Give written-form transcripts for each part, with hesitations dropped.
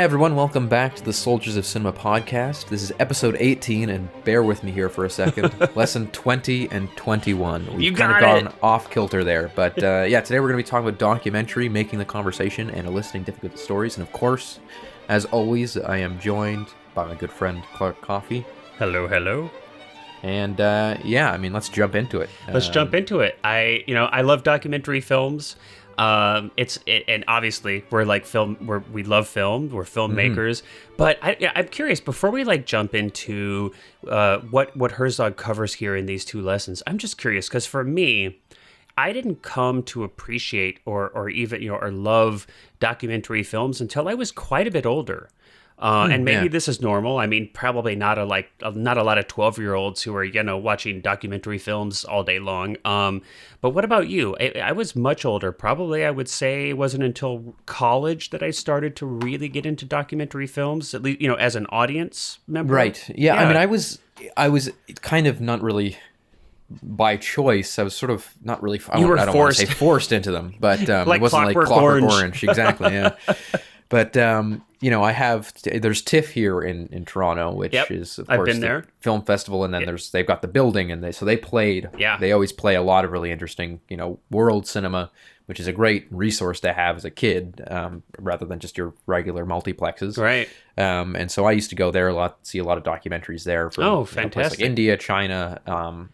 Hi everyone, welcome back to the Soldiers of Cinema podcast. This is episode 18, and bear with me here for a second. Lesson 20 and 21. We've kind of gone off kilter there, but today we're going to be talking about documentary, making the conversation, and eliciting difficult stories. And of course, as always, I am joined by my good friend Clark Coffey. Hello, hello. And let's jump into it. Let's jump into it. I love documentary films. And obviously we love film, we're filmmakers, but I'm curious, before we jump into what Herzog covers here in these two lessons, I'm just curious, because for me, I didn't come to appreciate or even or love documentary films until I was quite a bit older. And maybe this is normal. I mean, probably not a lot of 12-year-olds who are, watching documentary films all day long. But what about you? I was much older. Probably I would say it wasn't until college that I started to really get into documentary films, at least, as an audience member. Right. Yeah. I mean, I was kind of not really by choice. I was sort of not really, I don't want to say forced into them, but it wasn't like Clockwork Orange. Exactly. Yeah. But, there's TIFF here in Toronto, which is, of course, the film festival. And then they've got the building, and they always play a lot of really interesting, world cinema, which is a great resource to have as a kid, rather than just your regular multiplexes. Right. And so I used to go there a lot, see a lot of documentaries there from fantastic. Places like India, China. I'm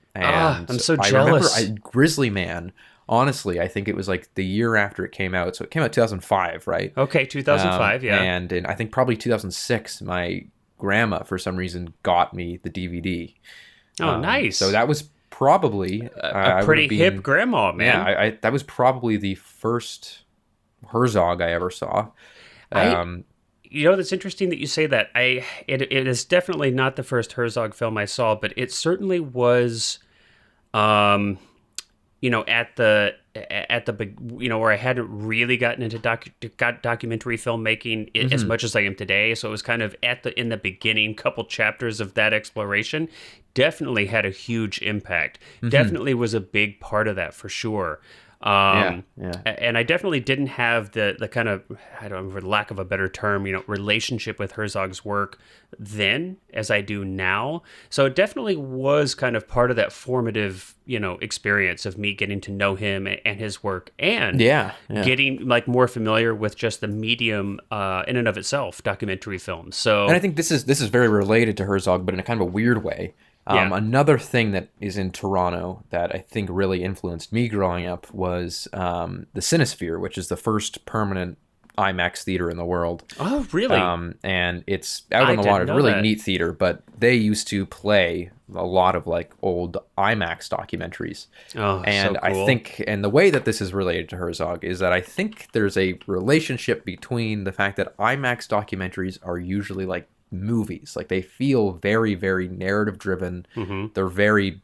so jealous. I remember Grizzly Man. Honestly, I think it was like the year after it came out. So it came out 2005, right? Okay, 2005, yeah. And I think probably 2006, my grandma, for some reason, got me the DVD. Oh, nice. So that was probably... a pretty hip grandma, man. Yeah, that was probably the first Herzog I ever saw. That's interesting that you say that. It is definitely not the first Herzog film I saw, but it certainly was... at the where I hadn't really gotten into documentary filmmaking as much as I am today. So it was kind of in the beginning, couple chapters of that exploration. Definitely had a huge impact. Definitely was a big part of that for sure. And I definitely didn't have the kind of, I don't know, for lack of a better term, relationship with Herzog's work then as I do now. So it definitely was kind of part of that formative, experience of me getting to know him and his work, and getting more familiar with just the medium in and of itself, documentary films. So, and I think this is very related to Herzog, but in a kind of a weird way. Another thing that is in Toronto that I think really influenced me growing up was the Cinesphere, which is the first permanent IMAX theater in the world. Oh, really? And it's out on the water. It's a really neat theater, but they used to play a lot of old IMAX documentaries. Oh, and so cool. I think, and the way that this is related to Herzog is that I think there's a relationship between the fact that IMAX documentaries are usually movies. They feel very, very narrative driven. They're very,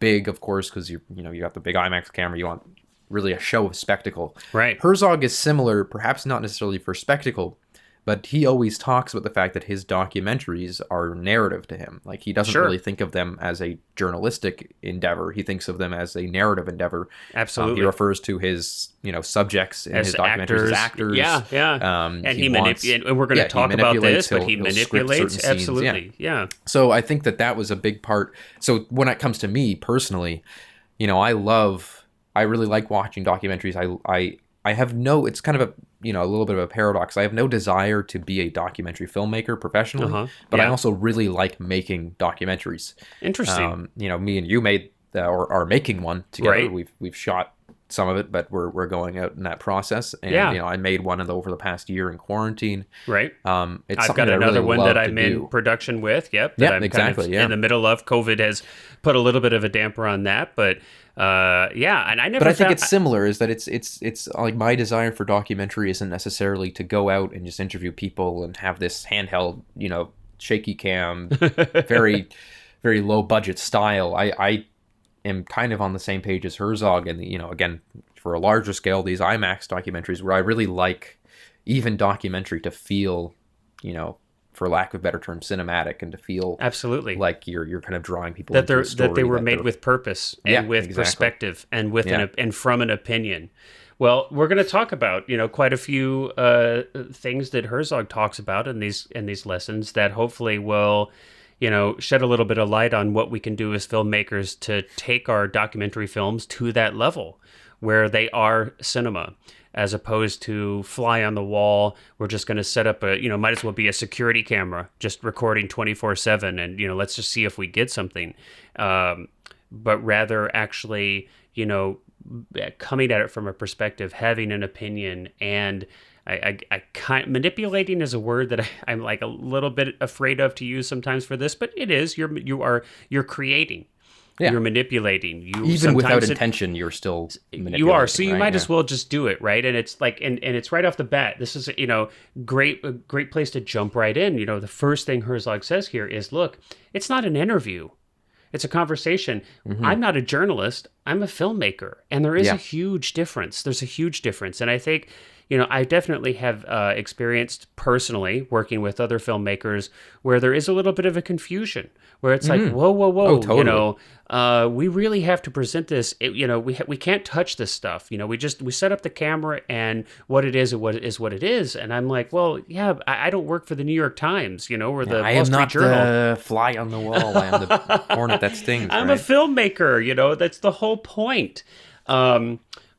big, of course, because you got the big IMAX camera. You want really a show of spectacle. Right. Herzog is similar, perhaps not necessarily for spectacle, but he always talks about the fact that his documentaries are narrative to him. He doesn't really think of them as a journalistic endeavor. He thinks of them as a narrative endeavor. Absolutely. He refers to his, subjects in his documentaries as actors. Yeah. And we're going to talk about this, but he manipulates. Absolutely. Yeah. So I think that was a big part. So when it comes to me personally, I really like watching documentaries. I have it's kind of a little bit of a paradox. I have no desire to be a documentary filmmaker professionally, but I also really like making documentaries. Interesting. Me and you made or are making one together. Right. We've shot some of it, but we're going out in that process. And I made one over the past year in quarantine. Right. I've got another one that I'm in production with. Yep. That I'm exactly. in the middle of. COVID has put a little bit of a damper on that, but. And I never. But I think it's similar. Is that it's my desire for documentary isn't necessarily to go out and just interview people and have this handheld, shaky cam, very, very low budget style. I am kind of on the same page as Herzog, and again for a larger scale, these IMAX documentaries where I really like even documentary to feel, for lack of a better term, cinematic, and to feel absolutely like you're kind of drawing people that into a story they were made with purpose and with perspective and with and from an opinion, Well, we're going to talk about, quite a few things that Herzog talks about in these lessons that hopefully will, shed a little bit of light on what we can do as filmmakers to take our documentary films to that level where they are cinema, as opposed to fly on the wall. We're just going to set up might as well be a security camera, just recording 24/7, and let's just see if we get something. But rather actually, coming at it from a perspective, having an opinion, and I manipulating is a word that I'm like a little bit afraid of to use sometimes for this, but it is. You're creating. Yeah. You're manipulating. Even without intention, you're still manipulating. You are. So you might as well just do it, right? And it's like, and it's right off the bat. This is, a great place to jump right in. The first thing Herzog says here is, look, it's not an interview. It's a conversation. Mm-hmm. I'm not a journalist. I'm a filmmaker. And there is a huge difference. There's a huge difference. And I think, I definitely have experienced personally working with other filmmakers where there is a little bit of a confusion, where it's like, whoa, oh, totally. We really have to present this. We can't touch this stuff. We set up the camera, and what it is what it is. And I'm like, well, yeah, I don't work for the New York Times, or the Wall Street Journal. I am not the fly on the wall. I am the hornet that stings. I'm a filmmaker. That's the whole point.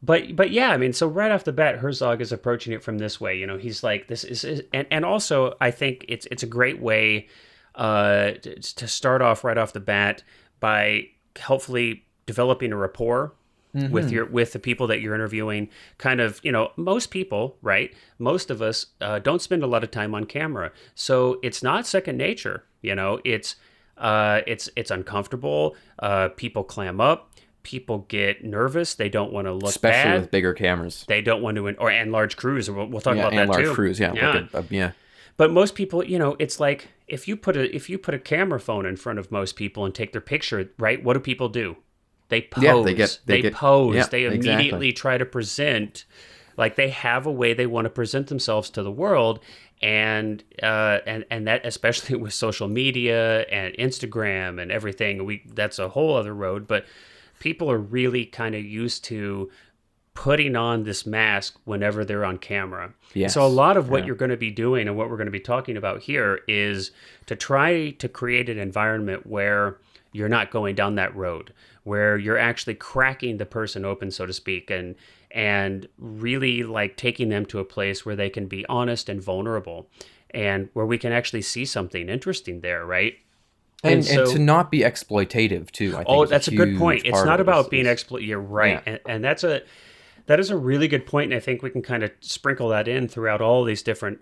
But yeah, I mean, so right off the bat, Herzog is approaching it from this way. He's like, this is, and also I think it's a great way to start off right off the bat by hopefully developing a rapport with the people that you're interviewing. Kind of, most people, right? Most of us don't spend a lot of time on camera, so it's not second nature. It's uncomfortable. People clam up. People get nervous. They don't want to look especially bad. With bigger cameras. They don't want to, and large crews. We'll talk about that and large too. Crews, yeah. Yeah. But most people, it's like if you put a camera phone in front of most people and take their picture, right? What do people do? They pose. Yeah, they pose. Yeah, they immediately try to present, like they have a way they want to present themselves to the world. And that, especially with social media and Instagram and everything, that's a whole other road. But people are really kind of used to putting on this mask whenever they're on camera. Yes. So a lot of what you're going to be doing and what we're going to be talking about here is to try to create an environment where you're not going down that road, where you're actually cracking the person open, so to speak, and really like taking them to a place where they can be honest and vulnerable, and where we can actually see something interesting there, right? And to not be exploitative too. I think that's a good point. It's not about being You're right, yeah. And that is a really good point. And I think we can kind of sprinkle that in throughout all these different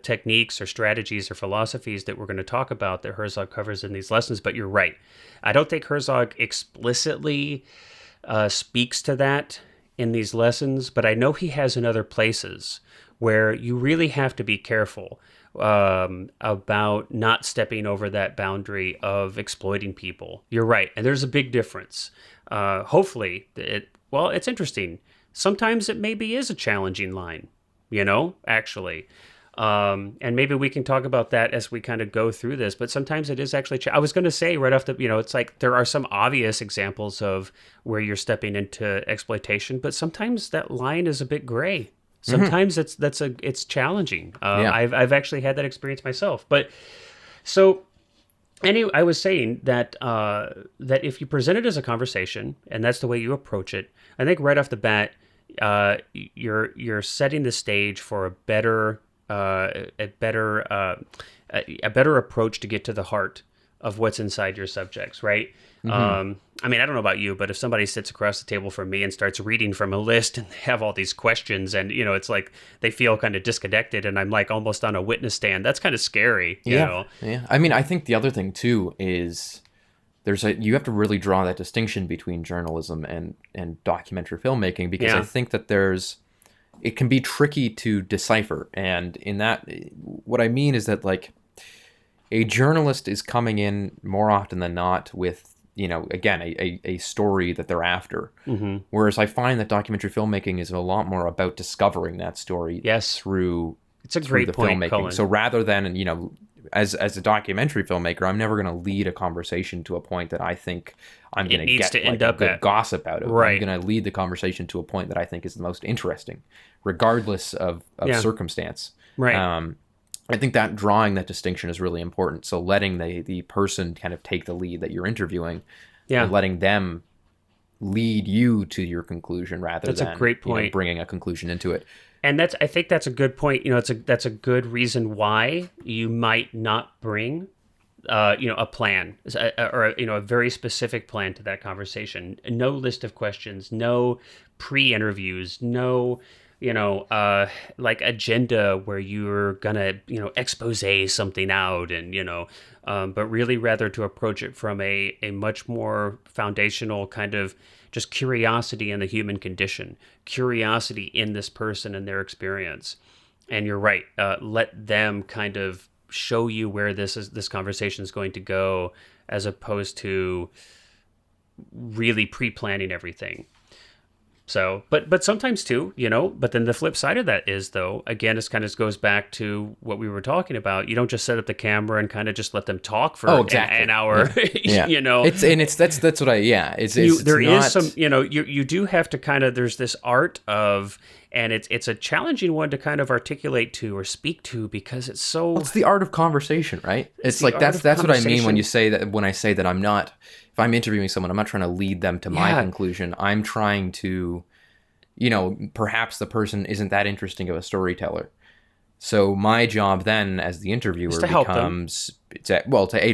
techniques or strategies or philosophies that we're going to talk about that Herzog covers in these lessons. But you're right. I don't think Herzog explicitly speaks to that in these lessons, but I know he has in other places where you really have to be careful about not stepping over that boundary of exploiting people. You're right. And there's a big difference. Hopefully, it's interesting. Sometimes it maybe is a challenging line, actually. And maybe we can talk about that as we kind of go through this, but sometimes it is actually, I was going to say right off the, it's like there are some obvious examples of where you're stepping into exploitation, but sometimes that line is a bit gray. Sometimes it's challenging. I've actually had that experience myself. But so anyway, I was saying that that if you present it as a conversation and that's the way you approach it, I think right off the bat, you're setting the stage for a better approach to get to the heart of what's inside your subjects, right? I mean, I don't know about you, but if somebody sits across the table from me and starts reading from a list and they have all these questions and, it's like they feel kind of disconnected and I'm like almost on a witness stand, that's kind of scary, you know? Yeah. I mean, I think the other thing too is you have to really draw that distinction between journalism and documentary filmmaking, because I think that it can be tricky to decipher. And in that, what I mean is that like a journalist is coming in more often than not with, again, a story that they're after. Whereas I find that documentary filmmaking is a lot more about discovering that story through it's a great point, filmmaking. Colin. So rather than, as a documentary filmmaker, I'm never going to lead a conversation to a point that I think I'm going to get like a good gossip out of. Right. I'm going to lead the conversation to a point that I think is the most interesting, regardless of circumstance. Right. I think that drawing that distinction is really important. So letting the person kind of take the lead that you're interviewing, and letting them lead you to your conclusion rather than a great point. Bringing a conclusion into it. And I think that's a good point. That's a good reason why you might not bring, a plan or a very specific plan to that conversation. No list of questions, no pre-interviews, no like agenda where you're gonna expose something out and but really rather to approach it from a much more foundational kind of just curiosity in the human condition, curiosity in this person and their experience. And you're right, let them kind of show you where this conversation is going to go, as opposed to really pre-planning everything. So, but sometimes too, but then the flip side of that is, though, again, it kind of goes back to what we were talking about. You don't just set up the camera and kind of just let them talk for an hour, yeah. That's what you do have to kind of, there's this art of, and it's a challenging one to kind of articulate to or speak to, because it's so... Well, it's the art of conversation, right? It's like, that's what I mean when I say that I'm not... If I'm interviewing someone, I'm not trying to lead them to my conclusion. I'm trying to, perhaps the person isn't that interesting of a storyteller. So my job then as the interviewer becomes to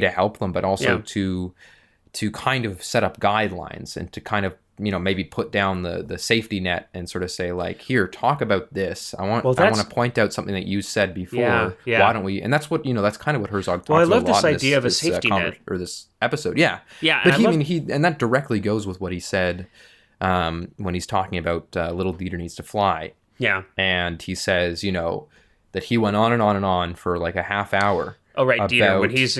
help them, but also to kind of set up guidelines and to kind of, maybe put down the safety net and sort of say, like, here, talk about this. I want to point out something that you said before. Why don't we? And that's what, that's kind of what Herzog talks about. Well, I love this idea of a safety net. Or this episode. Yeah. Yeah. But and that directly goes with what he said when he's talking about Little Dieter Needs to Fly. Yeah. And he says, that he went on and on and on for like a half hour. Oh, right, Dieter, when he's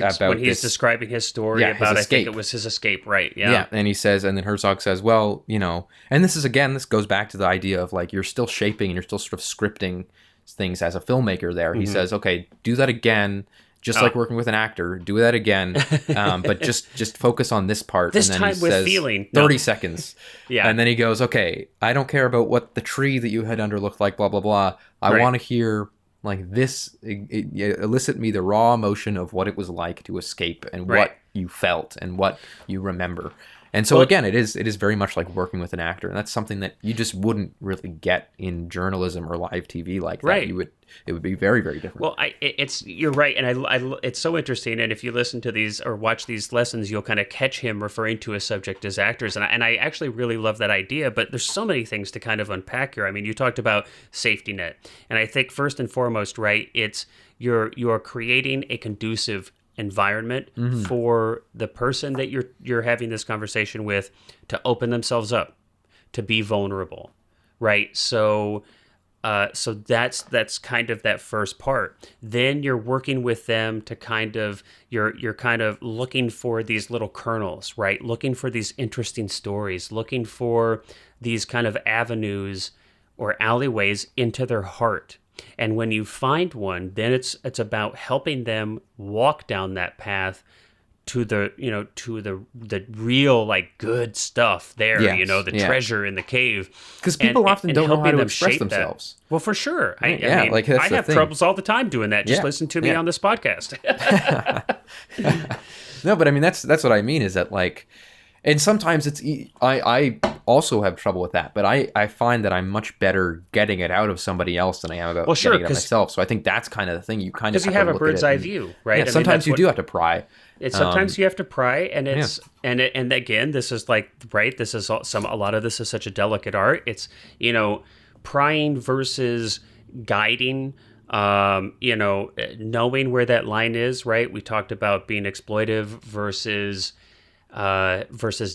describing his story about, I think it was his escape, right, yeah. Yeah, and he says, and then Herzog says, well, and this goes back to the idea of, like, you're still shaping and you're still sort of scripting things as a filmmaker there. Mm-hmm. He says, okay, do that again, just like working with an actor, do that again, but just focus on this part. This and then time he with says, feeling. 30 seconds. Yeah. And then he goes, okay, I don't care about what the tree that you had under looked like, blah, blah, blah. I want to hear... like this, elicit me the raw emotion of what it was like to escape and what you felt and what you remember. And so again, it is very much like working with an actor, and that's something that you just wouldn't really get in journalism or live TV like that. Right. It would be very, very different. Well, you're right, and it's so interesting. And if you listen to these or watch these lessons, you'll kind of catch him referring to a subject as actors, and I actually really love that idea. But there's so many things to kind of unpack here. I mean, you talked about safety net, and I think first and foremost, right, it's you're creating a conducive environment for the person that you're having this conversation with to open themselves up, to be vulnerable, right? So that's kind of that first part. Then you're working with them to kind of you're kind of looking for these little kernels, right? Looking for these interesting stories, looking for these kind of avenues or alleyways into their heart. And when you find one, then it's about helping them walk down that path to the real, like, good stuff there, treasure in the cave. Because people often don't know how to express themselves. Well, for sure. I have troubles all the time doing that. Just listen to me on this podcast. No, but I mean, that's what I mean is that, like, and sometimes I also have trouble with that, but I find that I'm much better getting it out of somebody else than I am about getting it out myself. So I think that's kind of the thing. You kind of because you have a bird's eye view, right? Yeah, sometimes you do have to pry. Sometimes you have to pry, and it's and again, this is like, right. This is a lot of this is such a delicate art. It's prying versus guiding. Knowing where that line is, right? We talked about being exploitive versus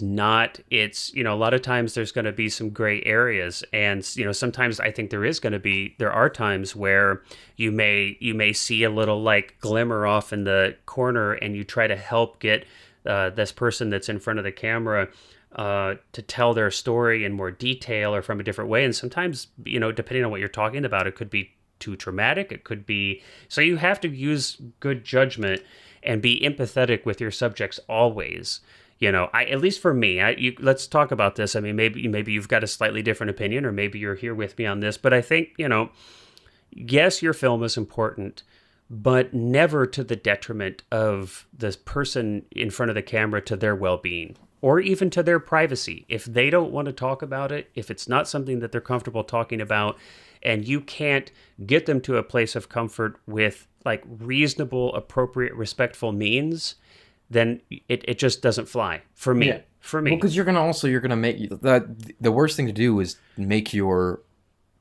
not. It's, a lot of times there's going to be some gray areas, and sometimes I think there are times where you may see a little, like, glimmer off in the corner, and you try to help get this person that's in front of the camera to tell their story in more detail or from a different way. And sometimes, depending on what you're talking about, it could be too traumatic. It could be, so you have to use good judgment and be empathetic with your subjects always. At least for me, let's talk about this. I mean, maybe you've got a slightly different opinion, or maybe you're here with me on this, but I think, yes, your film is important, but never to the detriment of this person in front of the camera, to their well-being, or even to their privacy. If they don't want to talk about it, if it's not something that they're comfortable talking about, and you can't get them to a place of comfort with like reasonable, appropriate, respectful means, then it just doesn't fly for me. Yeah. For me, well, because you're gonna make the worst thing to do is make your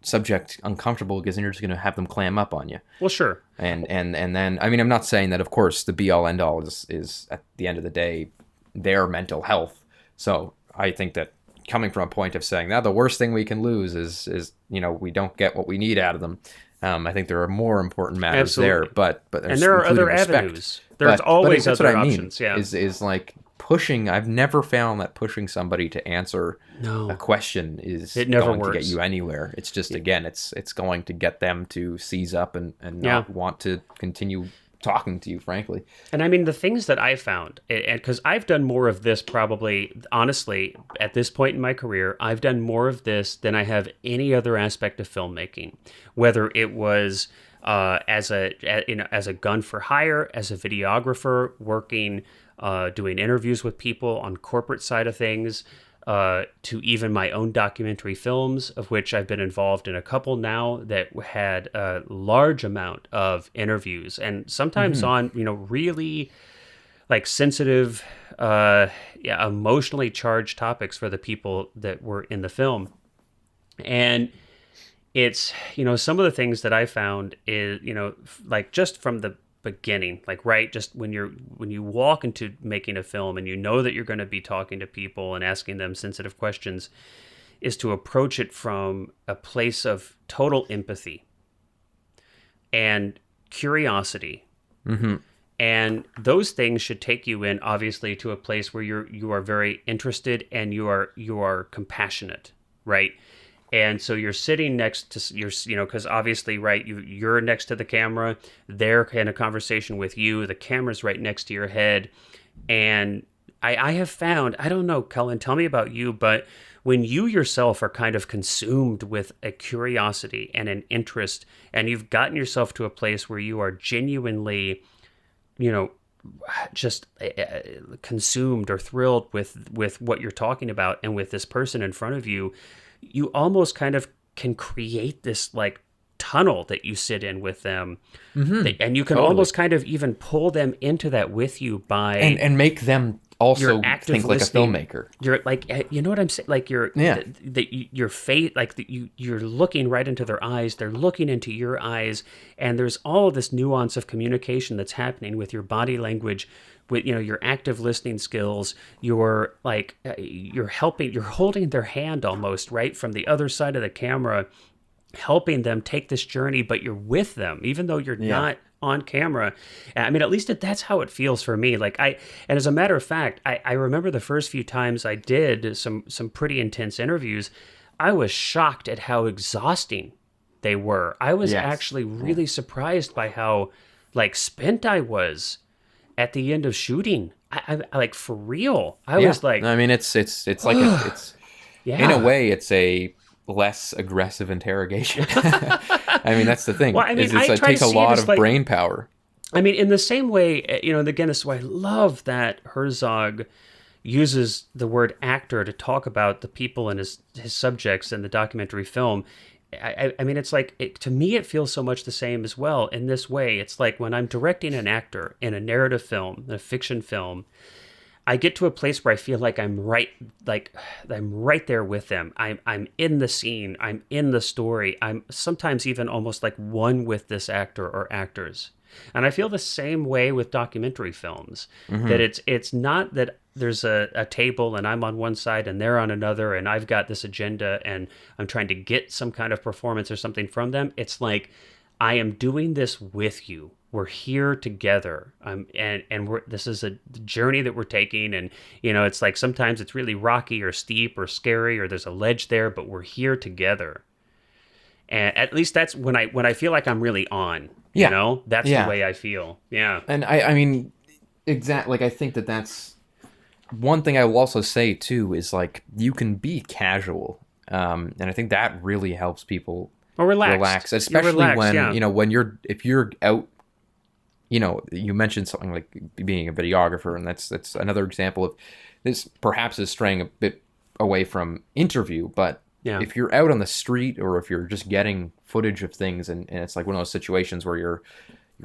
subject uncomfortable, because then you're just gonna have them clam up on you. Well, sure. And then, I mean, I'm not saying that, of course, the be all end all is at the end of the day their mental health. So I think that coming from a point of saying now the worst thing we can lose is we don't get what we need out of them. I think there are more important matters there, but and there are other avenues. There's always other options. Yeah, is like pushing. I've never found that pushing somebody to answer a question is going to get you anywhere. It's just, again, it's going to get them to seize up and not want to continue talking to you, frankly. And I mean, the things that I found, and because I've done more of this probably, honestly, at this point in my career, I've done more of this than I have any other aspect of filmmaking, whether it was as a gun for hire, as a videographer, working, doing interviews with people on corporate side of things, to even my own documentary films, of which I've been involved in a couple now that had a large amount of interviews, and sometimes on, really like sensitive, emotionally charged topics for the people that were in the film. And it's, some of the things that I found is, like just from the beginning, like, right, just when you walk into making a film and you know that you're going to be talking to people and asking them sensitive questions, is to approach it from a place of total empathy and curiosity. And those things should take you in, obviously, to a place where you are very interested and you are compassionate, right? And so you're sitting next to because obviously, right, you're next to the camera, they're in a conversation with you, the camera's right next to your head. And I have found, I don't know, Cullen, tell me about you, but when you yourself are kind of consumed with a curiosity and an interest, and you've gotten yourself to a place where you are genuinely, just consumed or thrilled with what you're talking about and with this person in front of you, you almost kind of can create this like tunnel that you sit in with them, and you can almost kind of even pull them into that with you by and make them also think like a filmmaker. You're like, you know what I'm saying? Like your face, like you're looking right into their eyes. They're looking into your eyes, and there's all of this nuance of communication that's happening with your body language, with your active listening skills. You're like you're holding their hand almost right from the other side of the camera, helping them take this journey, but you're with them even though you're not on camera. I mean, at least that's how it feels for me. Like and as a matter of fact, I remember the first few times I did some pretty intense interviews, I was shocked at how exhausting they were. I was actually really surprised by how like spent I was at the end of shooting. I like, for real. I was like, I mean, it's like it's in a way it's a less aggressive interrogation. I mean, that's the thing. Well, I mean, it takes a lot of brain power. I mean, in the same way, again, this is why I love that Herzog uses the word actor to talk about the people and his subjects in the documentary film. I mean, it's like, to me, it feels so much the same as well in this way. It's like when I'm directing an actor in a narrative film, in a fiction film, I get to a place where I feel like I'm right there with them. I'm in the scene. I'm in the story. I'm sometimes even almost like one with this actor or actors. And I feel the same way with documentary films, that it's not that there's a table and I'm on one side and they're on another and I've got this agenda and I'm trying to get some kind of performance or something from them. It's like, I am doing this with you. We're here together. This is a journey that we're taking. And, it's like sometimes it's really rocky or steep or scary or there's a ledge there, but we're here together. And at least that's when I feel like I'm really on. You know, that's the way I feel. Yeah. And I mean, exactly. Like, I think that's one thing I will also say too is like you can be casual, and I think that really helps people relax, especially when if you're out. You know, you mentioned something like being a videographer, and that's another example of this. Perhaps is straying a bit away from interview, but if you're out on the street or if you're just getting footage of things, and it's like one of those situations where you're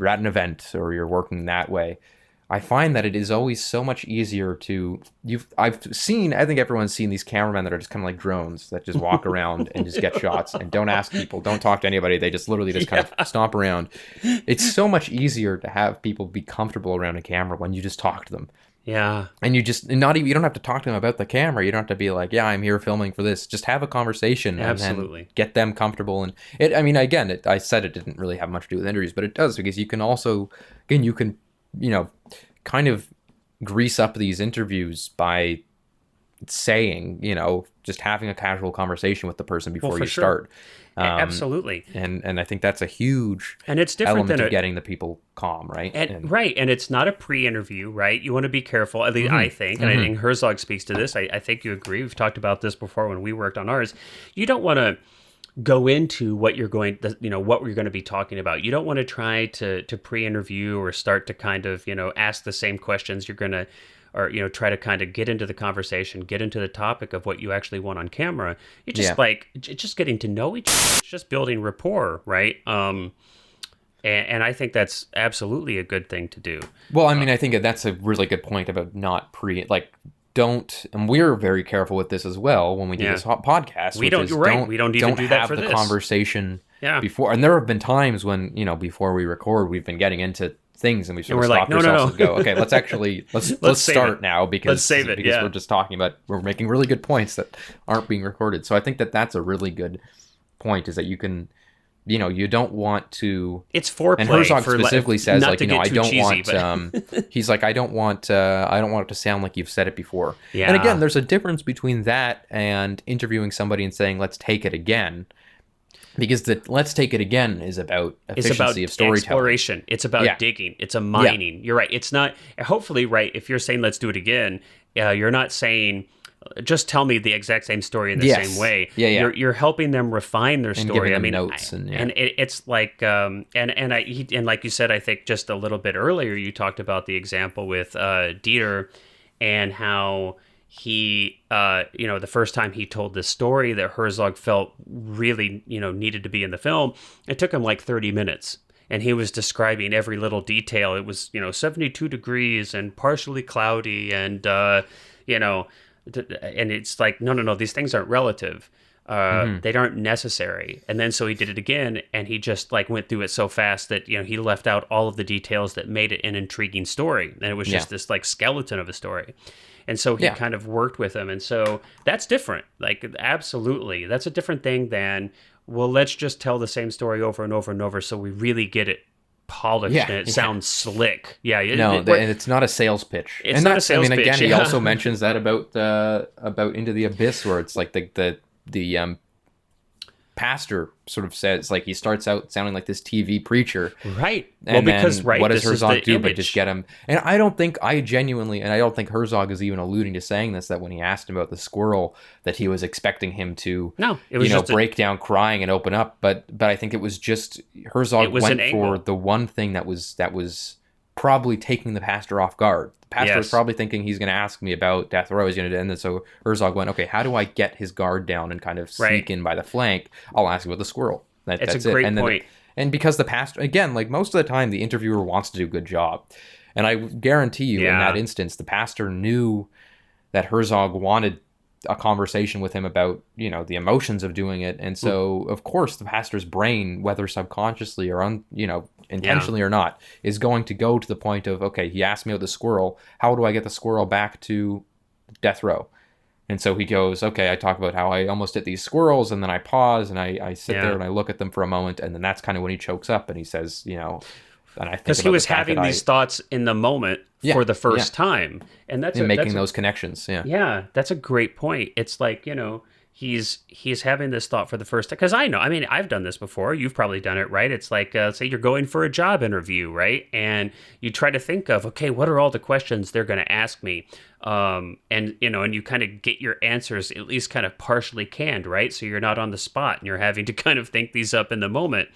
at an event or you're working that way, I find that it is always so much easier to I think everyone's seen these cameramen that are just kind of like drones that just walk around and just get shots and don't ask people, don't talk to anybody. They just literally just kind of stomp around. It's so much easier to have people be comfortable around a camera when you just talk to them. Yeah. And you don't have to talk to them about the camera. You don't have to be like, yeah, I'm here filming for this. Just have a conversation. Absolutely. And get them comfortable. And I said it didn't really have much to do with interviews, but it does, because you can also, again, kind of grease up these interviews by saying, just having a casual conversation with the person before you start. Absolutely. And I think that's a huge and it's different element of getting the people calm, right? And it's not a pre-interview, right? You want to be careful, at least I think, and I think Herzog speaks to this. I think you agree. We've talked about this before when we worked on ours. You don't want to go into what you're going to be talking about. You don't want to try to pre-interview or start to kind of, ask the same questions you're going to, or, try to kind of get into the conversation, get into the topic of what you actually want on camera. You're just just getting to know each other. It's just building rapport, right? And I think that's absolutely a good thing to do. Well, I mean, I think that's a really good point about not and we're very careful with this as well when we do this podcast. We don't even do that for this. Don't have the conversation before. And there have been times when, before we record, we've been getting into things and we sort of stopped ourselves and go, okay, let's start now because let's save it. Because we're just talking about, we're making really good points that aren't being recorded. So I think that's a really good point, is that you can, you don't want to. It's foreplay. And Herzog specifically says, I don't cheesy, want. He's like, I don't want it to sound like you've said it before. Yeah. And again, there's a difference between that and interviewing somebody and saying, let's take it again. Because the let's take it again is about efficiency of storytelling. Exploration. It's about digging. It's a mining. Yeah. You're right. It's not. Hopefully, right. If you're saying let's do it again, you're not saying just tell me the exact same story in the same way. Yeah. You're helping them refine their story. I mean, notes it's like and like you said, I think just a little bit earlier, you talked about the example with Dieter and how he, the first time he told this story that Herzog felt really, needed to be in the film, it took him like 30 minutes. And he was describing every little detail. It was, 72 degrees and partially cloudy and, and it's like, no, these things aren't relative. They aren't necessary. And then so he did it again, and he just went through it so fast that, he left out all of the details that made it an intriguing story. And it was just this skeleton of a story. And so he kind of worked with him. And so that's different. Absolutely. That's a different thing than, well, let's just tell the same story over and over and over so we really get it polished and it sounds slick. Yeah. And it's not a sales pitch. It's not a sales pitch. Again, he also mentions that about Into the Abyss, where it's like the pastor sort of says, he starts out sounding like this TV preacher, right? And what does Herzog do but just get him? And I don't think Herzog is even alluding to saying this, that when he asked him about the squirrel, that he was expecting him to break down crying and open up, but I think it was just Herzog went for the one thing that was probably taking the pastor off guard. The pastor was probably thinking he's going to ask me about death row, and then so Herzog went, okay, how do I get his guard down and kind of sneak in by the flank? I'll ask you about the squirrel. That's a great point. And because the pastor, again, most of the time, the interviewer wants to do a good job. And I guarantee you, in that instance, the pastor knew that Herzog wanted a conversation with him about, the emotions of doing it. And so, of course, the pastor's brain, whether subconsciously or intentionally or not, is going to go to the point of, okay, he asked me about the squirrel. How do I get the squirrel back to death row? And so he goes, okay, I talk about how I almost hit these squirrels, and then I pause and I sit there and I look at them for a moment, and then that's kind of when he chokes up and he says, and I think because he was having these thoughts in the moment for the first time, and that's making those connections. Yeah, that's a great point. It's like, he's having this thought for the first time. Because I've done this before. You've probably done it, right? It's like, say you're going for a job interview, right? And you try to think of, okay, what are all the questions they're going to ask me? And you kind of get your answers at least kind of partially canned, right? So you're not on the spot and you're having to kind of think these up in the moment.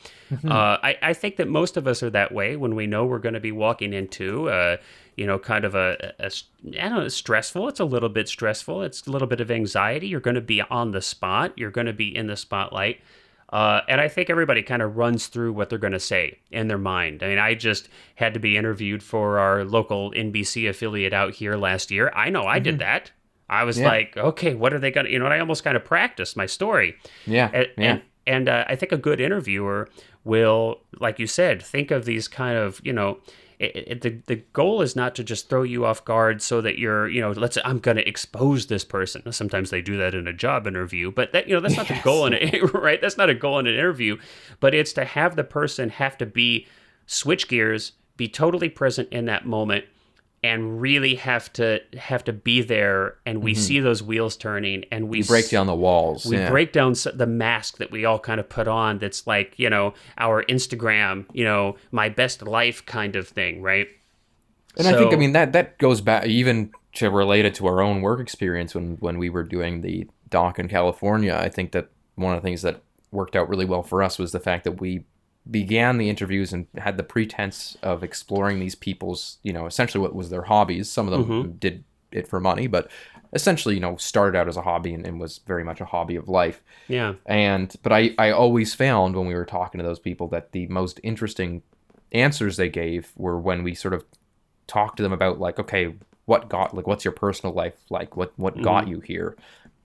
I think that most of us are that way when we know we're going to be walking into kind of I don't know, stressful. It's a little bit stressful. It's a little bit of anxiety. You're going to be on the spot. You're going to be in the spotlight. And I think everybody kind of runs through what they're going to say in their mind. I mean, I just had to be interviewed for our local NBC affiliate out here last year. I know I did that. I was like, okay, what are they going to, and I almost kind of practiced my story. And I think a good interviewer will, like you said, think of these kind of, the goal is not to just throw you off guard so that you're, I'm going to expose this person. Sometimes they do that in a job interview, but that, that's not the goal in it, right? That's not a goal in an interview, but it's to have the person have to switch gears, be totally present in that moment, and really have to be there, and we see those wheels turning, and we break down the walls. We break down the mask that we all kind of put on. That's like our Instagram, my best life kind of thing, right? And I think that goes back even to relate it to our own work experience when we were doing the doc in California. I think that one of the things that worked out really well for us was the fact that we began the interviews and had the pretense of exploring these people's, essentially what was their hobbies. Some of them did it for money, but essentially, started out as a hobby and was very much a hobby of life. Yeah. But I always found when we were talking to those people that the most interesting answers they gave were when we sort of talked to them about like, okay, what's your personal life like? What got you here?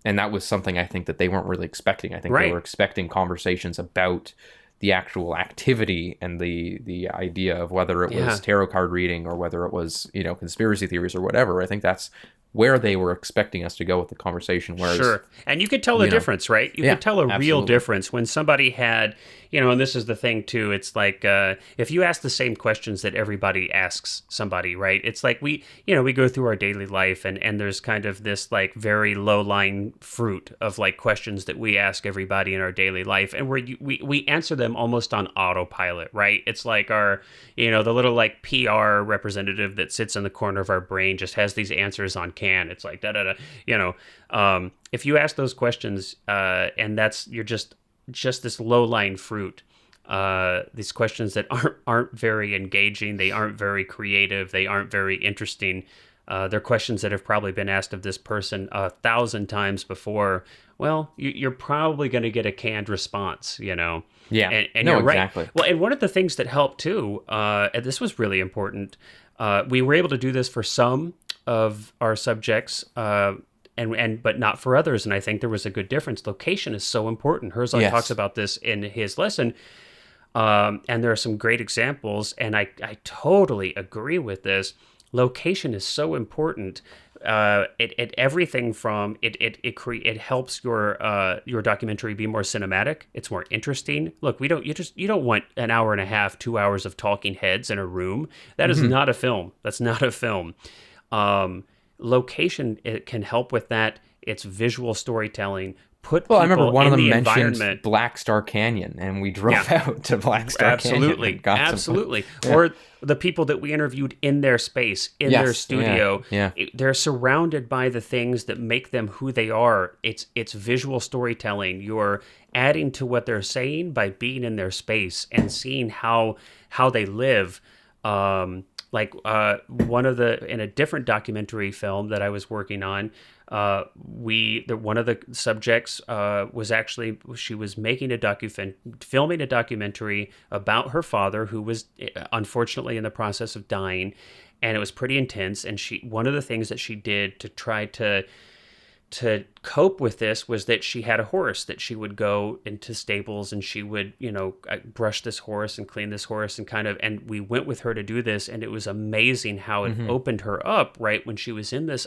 And that was something I think that they weren't really expecting. I think they were expecting conversations about the actual activity and the idea of whether it was tarot card reading or whether it was, conspiracy theories or whatever. I think that's where they were expecting us to go with the conversation. Whereas, sure. And you could tell the difference, right? You could tell a real difference when somebody had, and this is the thing too, it's like, if you ask the same questions that everybody asks somebody, right? It's like we go through our daily life and there's kind of this like very low-lying fruit of like questions that we ask everybody in our daily life, and we answer them almost on autopilot, right? It's like our, the little like PR representative that sits in the corner of our brain just has these answers on can. It's like if you ask those questions and you're just this low-lying fruit, these questions that aren't very engaging, they aren't very creative, they aren't very interesting, they're questions that have probably been asked of this person 1,000 times before. Well, you're probably going to get a canned response, Yeah, and no, you're right. Exactly. Well, and one of the things that helped too, and this was really important, we were able to do this for some of our subjects, but not for others. And I think there was a good difference. Location is so important. Herzog talks about this in his lesson. And there are some great examples. And I totally agree with this. Location is so important. Everything from it helps your documentary be more cinematic. It's more interesting. Look, you don't want an hour and a half, 2 hours of talking heads in a room. That is not a film. That's not a film. Location, it can help with that. It's visual storytelling. People I remember one of them mentioned Black Star Canyon, and we drove out to Black Star Canyon. Absolutely. Or the people that we interviewed in their space, in their studio. They're surrounded by the things that make them who they are. It's visual storytelling. You're adding to what they're saying by being in their space and seeing how they live. In a different documentary film that I was working on, one of the subjects she was filming a documentary about her father, who was unfortunately in the process of dying, and it was pretty intense. And one of the things that she did to try to cope with this was that she had a horse that she would go into stables and she would, brush this horse and clean this horse and we went with her to do this. And it was amazing how it opened her up right when she was in this.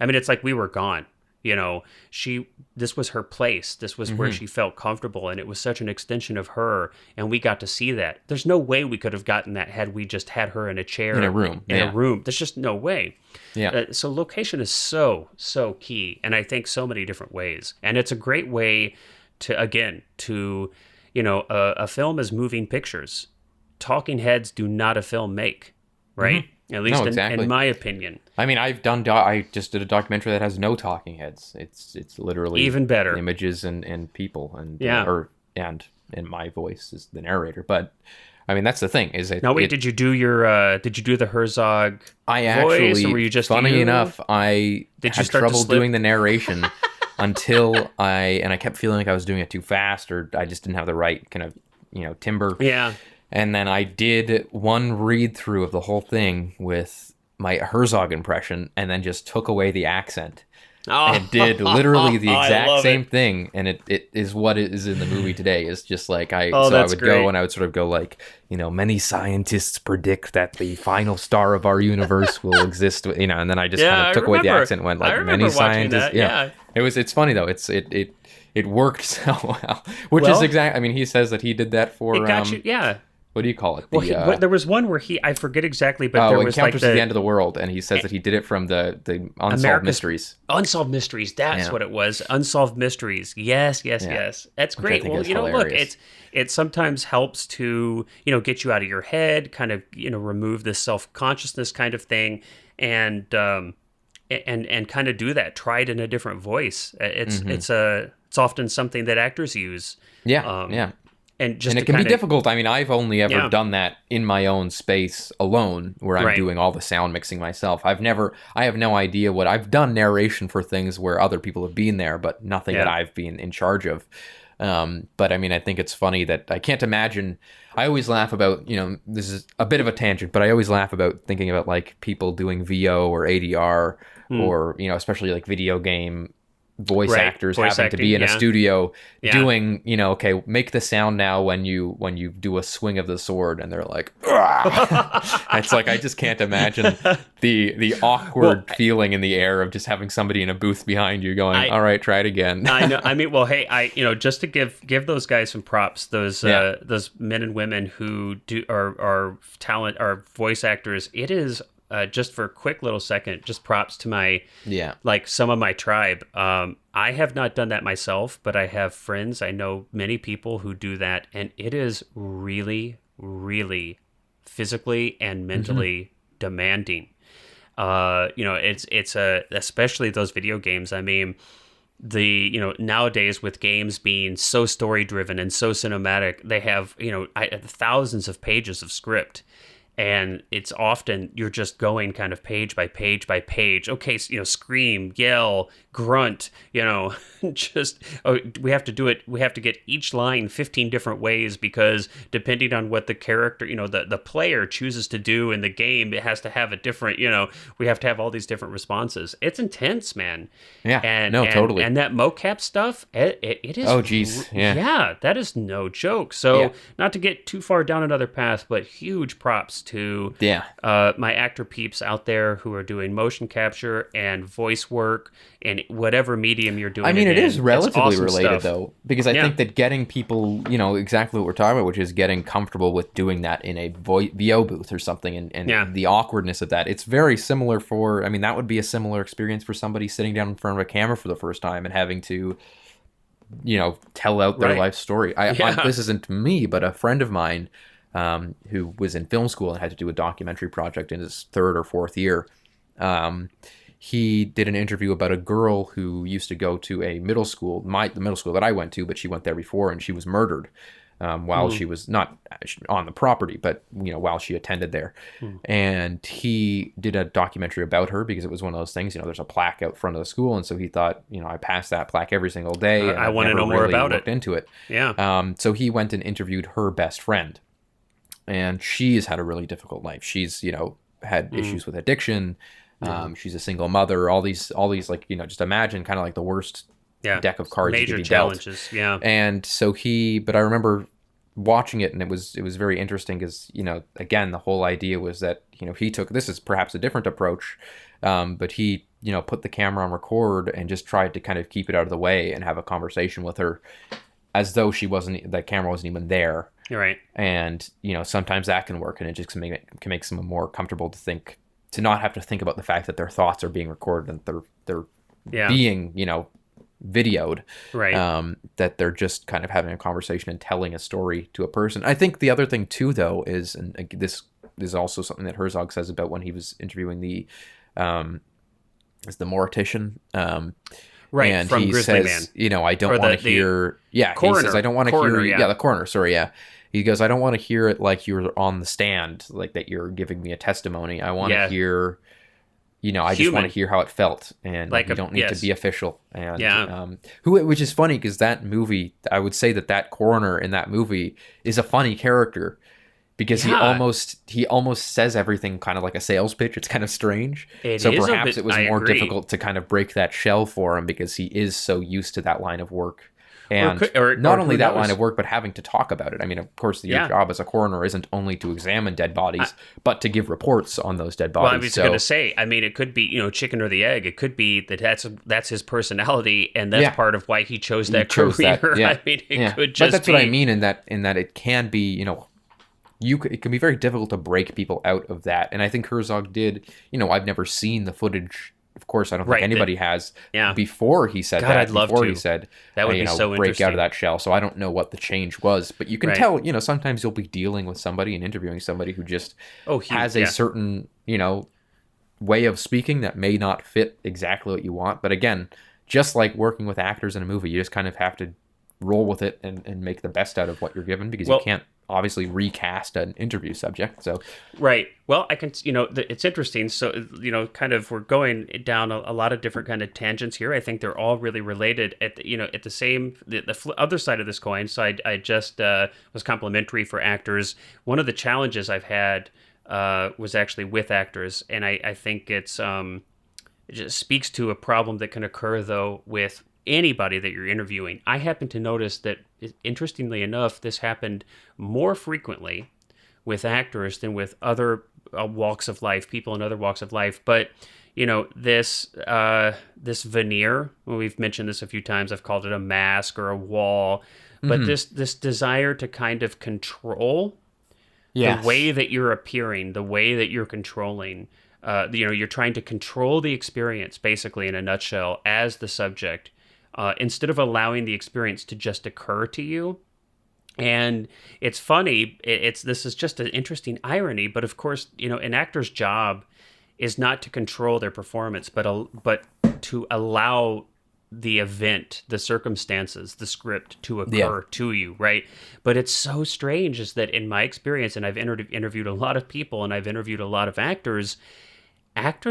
I mean, it's like we were gone. This was her place. This was where she felt comfortable, and it was such an extension of her, and we got to see that. There's no way we could have gotten that had we just had her in a chair in a room. A room. There's just no way. Yeah. So location is so key, and I think so many different ways, and it's a great way to a film is moving pictures. Talking heads do not a film make, right? At least in my opinion. I mean, I just did a documentary that has no talking heads. It's literally even better images and people and and my voice is the narrator. But I mean, that's the thing. Did you do the Herzog voice, or were you just funny enough, I had trouble doing the narration until I kept feeling like I was doing it too fast, or I just didn't have the right kind of timbre. Yeah. And then I did one read through of the whole thing with my Herzog impression, and then just took away the accent. And did literally the exact same thing, and it is what it is in the movie today. It's just like I would go and I would sort of go like, many scientists predict that the final star of our universe will exist, and then I just kind of took away the accent and went like many scientists. It's funny though. It worked so well, which is exactly. I mean, he says that he did that for. It got you, yeah. What do you call it? Well, there was one where I forget exactly, but there was Encounters at the End of the World, and he says that he did it from the Unsolved Mysteries. Unsolved Mysteries, that's what it was. Unsolved Mysteries. Yes. That's great. Well, look, it sometimes helps to, get you out of your head, kind of, remove this self-consciousness kind of thing, and kind of do that. Try it in a different voice. It's often something that actors use. Yeah. And it can be difficult. I mean, I've only ever done that in my own space alone, where I'm doing all the sound mixing myself. I have no idea I've done narration for things where other people have been there, but nothing that I've been in charge of. But I mean, I think it's funny that I can't imagine. I always laugh about, this is a bit of a tangent, but I always laugh about thinking about like people doing VO or ADR or, especially like video game voice actors having to be in a studio doing, make the sound now when you do a swing of the sword, and they're like, it's like I just can't imagine the awkward feeling in the air of just having somebody in a booth behind you going, all right, try it again. I know. I mean, well, hey, just to give those guys some props, those men and women who are voice actors, it is. Just for a quick little second, just props to my some of my tribe. I have not done that myself, but I have friends. I know many people who do that, and it is really, really physically and mentally demanding. It's especially those video games. I mean, nowadays with games being so story driven and so cinematic, they have thousands of pages of script. And it's often you're just going kind of page by page by page. Okay, so, scream, yell, grunt, just we have to do it. We have to get each line 15 different ways, because depending on what the character, the player chooses to do in the game, it has to have a different, we have to have all these different responses. It's intense, man. Yeah, totally. And that mocap stuff, it is. Oh, geez. Yeah, that is no joke. So not to get too far down another path, but huge props to my actor peeps out there who are doing motion capture and voice work and whatever medium you're doing. I mean, it is relatively awesome related stuff. though, because I think that getting people, exactly what we're talking about, which is getting comfortable with doing that in a VO booth or something, and the awkwardness of that, it's very similar that would be a similar experience for somebody sitting down in front of a camera for the first time and having to, tell out their life story. This isn't me, but a friend of mine who was in film school and had to do a documentary project in his third or fourth year. He did an interview about a girl who used to go to a middle school, the middle school that I went to, but she went there before, and she was murdered while she was not on the property, but while she attended there. And he did a documentary about her because it was one of those things. There's a plaque out front of the school, and so he thought, I pass that plaque every single day. And I want to know more about it. Into it. Yeah. So he went and interviewed her best friend. And she's had a really difficult life. She's, had issues with addiction. She's a single mother. All these, like, just imagine kind of like the worst deck of cards major you could be challenges. dealt. Yeah. And so but I remember watching it, and it was very interesting because, again, the whole idea was that, he took, this is perhaps a different approach, But he, put the camera on record and just tried to kind of keep it out of the way and have a conversation with her as though the camera wasn't even there. You're right. And, sometimes that can work, and it just can make someone more comfortable to not have to think about the fact that their thoughts are being recorded and they're being, videoed. Right. That they're just kind of having a conversation and telling a story to a person. I think the other thing too, though, is, and this is also something that Herzog says about when he was interviewing the mortician. Right, and from he Grizzly says, Man. I don't want to hear... Yeah, coroner, he says, I don't want to hear... Yeah, the coroner, sorry, yeah. He goes, I don't want to hear it like you're on the stand, like that you're giving me a testimony. I want to hear... I just want to hear how it felt, and you don't need to be official. And which is funny, because that movie, I would say that coroner in that movie is a funny character, because he almost says everything kind of like a sales pitch. It's kind of strange. So perhaps it was more difficult to kind of break that shell for him, because he is so used to that line of work. And not only that line of work, but having to talk about it. I mean, of course, your job as a coroner isn't only to examine dead bodies, but to give reports on those dead bodies. Well, I was going to say, I mean, it could be, chicken or the egg. It could be that's his personality, and that's part of why he chose that career. I mean, it could just. But that's what I mean in that it can be, it can be very difficult to break people out of that. And I think Herzog did. I've never seen the footage. Of course, I don't think anybody has. Before he said that, I'd love before to. He said that would be so break interesting. out of that shell. So I don't know what the change was, but you can tell. Sometimes you'll be dealing with somebody and interviewing somebody who just has a certain way of speaking that may not fit exactly what you want. But again, just like working with actors in a movie, you just kind of have to roll with it and make the best out of what you're given, because you can't obviously recast an interview subject. So right. Well, I can, it's interesting. So, kind of, we're going down a lot of different kind of tangents here. I think they're all really related at the same, the other side of this coin. So I just was complimentary for actors. One of the challenges I've had was actually with actors. And I think it just speaks to a problem that can occur, though, with anybody that you're interviewing. I happen to notice that, interestingly enough, this happened more frequently with actors than with other walks of life, people in other walks of life. But this veneer, well, we've mentioned this a few times. I've called it a mask or a wall, but this desire to kind of control the way that you're appearing, the way that you're controlling. You're trying to control the experience, basically, in a nutshell, as the subject. Instead of allowing the experience to just occur to you. And it's funny, this is just an interesting irony, but of course, an actor's job is not to control their performance, but to allow the event, the circumstances, the script to occur to you, right? But it's so strange is that in my experience, and I've interviewed a lot of people and I've interviewed a lot of actors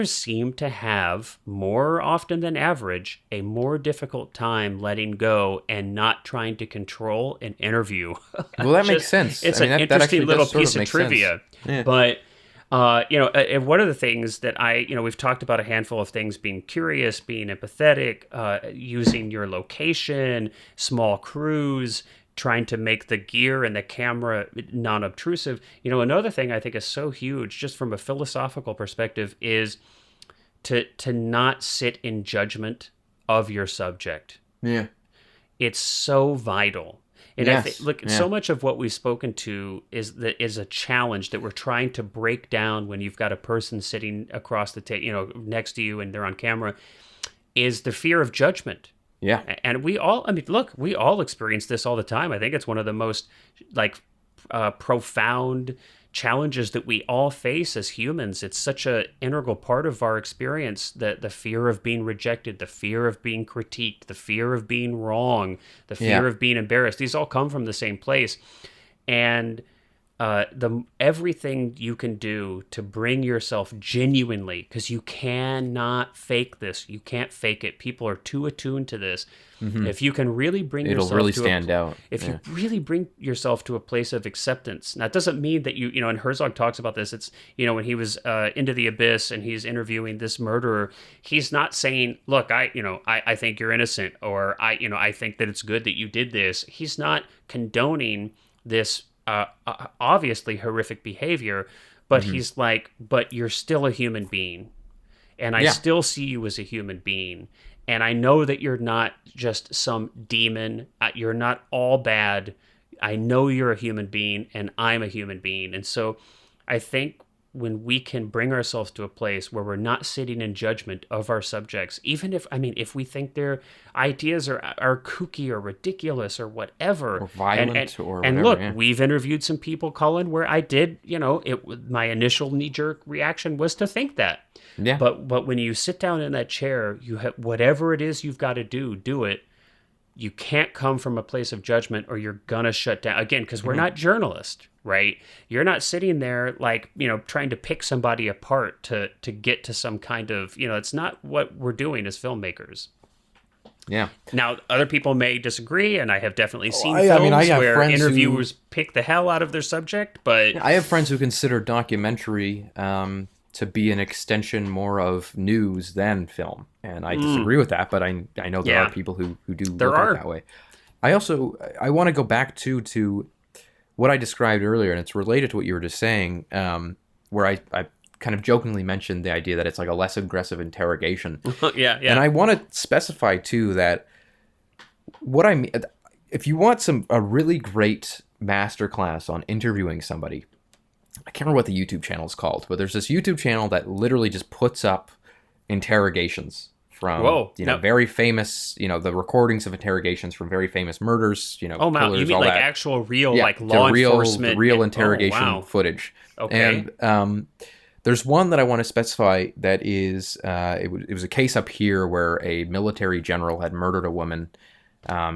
seem to have, more often than average, a more difficult time letting go and not trying to control an interview. Well, that makes sense. It's an interesting little piece of trivia. Yeah. But, and one of the things that we've talked about a handful of things: being curious, being empathetic, using your location, small crews, trying to make the gear and the camera non-obtrusive. Another thing I think is so huge, just from a philosophical perspective, is to not sit in judgment of your subject. Yeah. It's so vital. And I think, so much of what we've spoken to is a challenge that we're trying to break down when you've got a person sitting across the table, next to you and they're on camera, is the fear of judgment. Yeah. And we all experience this all the time. I think it's one of the most profound challenges that we all face as humans. It's such an integral part of our experience, that the fear of being rejected, the fear of being critiqued, the fear of being wrong, the fear of being embarrassed. These all come from the same place. And everything you can do to bring yourself genuinely, because you cannot fake this. You can't fake it. People are too attuned to this. Mm-hmm. If you can really bring yourself it'll really stand out. If you really bring yourself to a place of acceptance. Now, it doesn't mean that and Herzog talks about this. It's, when he was Into the Abyss and he's interviewing this murderer, he's not saying, look, I think you're innocent, or I think that it's good that you did this. He's not condoning this obviously horrific behavior, but he's like, but you're still a human being. and I still see you as a human being. And I know that you're not just some demon. You're not all bad. I know you're a human being, and I'm a human being. And so I think when we can bring ourselves to a place where we're not sitting in judgment of our subjects, even if we think their ideas are kooky or ridiculous or whatever, or violent or whatever. And look, we've interviewed some people, Colin, where I did, my initial knee-jerk reaction was to think that. Yeah. But when you sit down in that chair, you have whatever it is you've got to do it. You can't come from a place of judgment or you're going to shut down. Again, because we're not journalists, right? You're not sitting there like, trying to pick somebody apart to get to some kind of, it's not what we're doing as filmmakers. Yeah. Now, other people may disagree, and I have definitely seen films where interviewers pick the hell out of their subject, but... I have friends who consider documentary to be an extension more of news than film. And I disagree with that, but I know there are people who do look at it that way. I want to go back to what I described earlier, and it's related to what you were just saying, where I kind of jokingly mentioned the idea that it's like a less aggressive interrogation. Yeah. And I want to specify too that what I mean, if you want a really great masterclass on interviewing somebody, I can't remember what the YouTube channel is called, but there's this YouTube channel that literally just puts up interrogations from very famous, the recordings of interrogations from very famous murders, killers, you mean all like that. actual real like law enforcement, the real interrogation footage. Okay. And there's one that I want to specify that is it was a case up here where a military general had murdered a woman.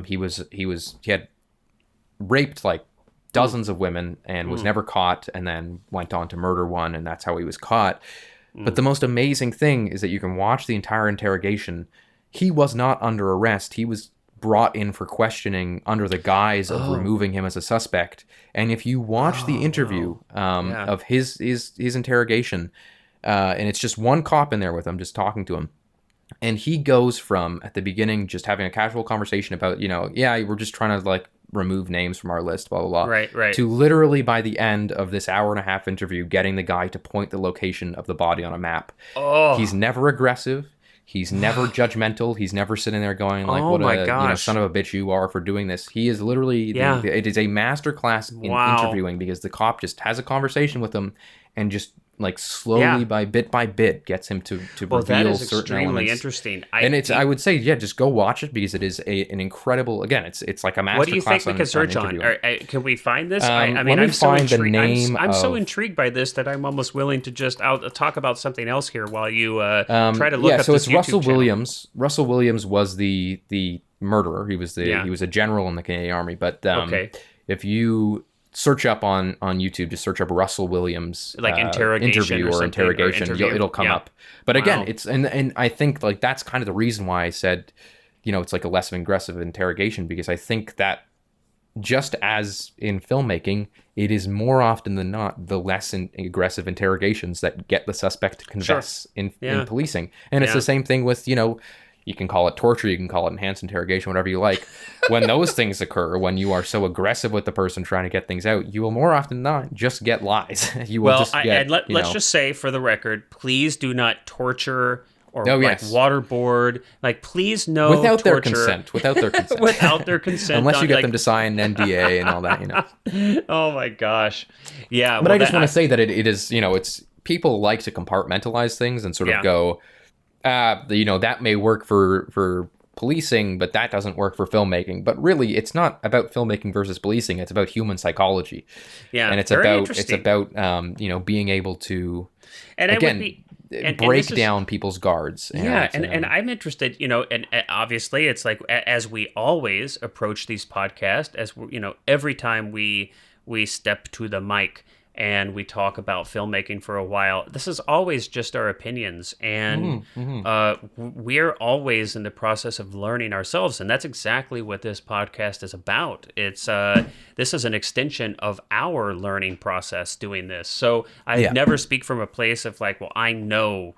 He had raped like dozens of women and was never caught, and then went on to murder one, and that's how he was caught. But the most amazing thing is that you can watch the entire interrogation. He was not under arrest. He was brought in for questioning under the guise of removing him as a suspect. And if you watch the interview of his interrogation, and it's just one cop in there with him, just talking to him. And he goes from, at the beginning, just having a casual conversation about, we're just trying to like remove names from our list, blah, blah, blah. Right. To literally by the end of this hour-and-a-half interview, getting the guy to point the location of the body on a map. Oh. He's never aggressive. He's never judgmental. He's never sitting there going like, "What a son of a bitch you are for doing this." He is literally it is a masterclass in interviewing, because the cop just has a conversation with him and just like slowly by bit gets him to reveal that is certain extremely elements. Interesting. I would say just go watch it, because it is an incredible. Again, it's like a masterclass. What do you think we can search on? Can we find this? I'm so intrigued. I'm so intrigued by this that I'm almost willing to just talk about something else here while you try to look up this YouTube Russell channel. Williams. Russell Williams was the murderer. He was he was a general in the Canadian Army. But if you search up on YouTube, just search up Russell Williams like interview or interrogation. It'll come up. But again, it's and I think like that's kind of the reason why I said, it's like a less aggressive interrogation, because I think that just as in filmmaking, it is more often than not the less aggressive interrogations that get the suspect to confess in policing. And it's the same thing with, you can call it torture, you can call it enhanced interrogation, whatever you like. When those things occur, when you are so aggressive with the person trying to get things out, you will more often than not just get lies. Let's just say for the record, please do not torture or waterboard. Like, please no without torture. Their consent. Without their consent. Without their consent. Unless you get them to sign an NDA and all that, Oh my gosh. Yeah. But I just want to say that it is, it's people like to compartmentalize things and sort of go, that may work for policing, but that doesn't work for filmmaking. But really, it's not about filmmaking versus policing. It's about human psychology. Yeah, and it's about being able to break down people's guards. And I'm interested. And obviously, it's like as we always approach these podcasts, as every time we step to the mic and we talk about filmmaking for a while, this is always just our opinions, and we're always in the process of learning ourselves, and that's exactly what this podcast is about. It's this is an extension of our learning process doing this. So I never speak from a place of like, well, I know,